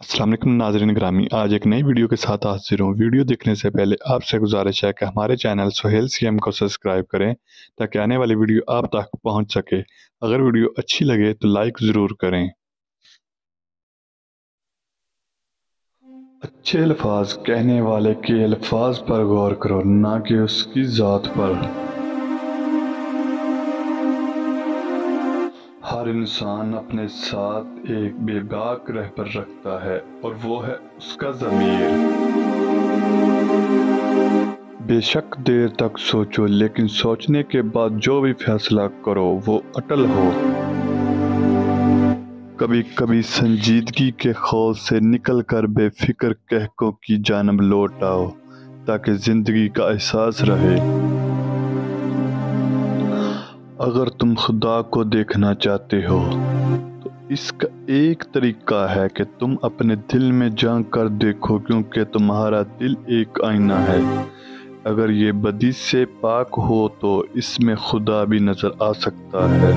अस्सलाम वालेकुम नाज़रीन ग्रामी। आज एक नई वीडियो के साथ हाजिर हूँ। वीडियो देखने से पहले आपसे गुजारिश है कि हमारे चैनल सोहेल सीएम को सब्सक्राइब करें ताकि आने वाली वीडियो आप तक पहुँच सके। अगर वीडियो अच्छी लगे तो लाइक ज़रूर करें। अच्छे अल्फाज कहने वाले के अल्फाज पर गौर करो, ना कि उसकी ज़ात पर। हर इंसान अपने साथ एक बेबाक रहबर रखता है और वो है उसका ज़मीर। बेशक देर तक सोचो, लेकिन सोचने के बाद जो भी फैसला करो वो अटल हो। कभी कभी संजीदगी के खौफ से निकलकर बेफिक्र कहकों की जानब लौट आओ ताकि जिंदगी का एहसास रहे। अगर तुम खुदा को देखना चाहते हो तो इसका एक तरीका है कि तुम अपने दिल में झांक कर देखो, क्योंकि तुम्हारा दिल एक आईना है। अगर ये बदी से पाक हो तो इसमें खुदा भी नजर आ सकता है।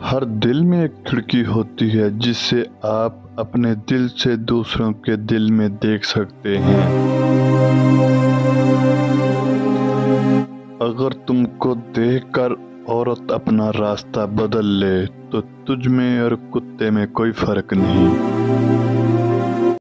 हर दिल में एक खिड़की होती है जिससे आप अपने दिल से दूसरों के दिल में देख सकते हैं। अगर तुमको देखकर औरत अपना रास्ता बदल ले तो तुझ में और कुत्ते में कोई फर्क नहीं।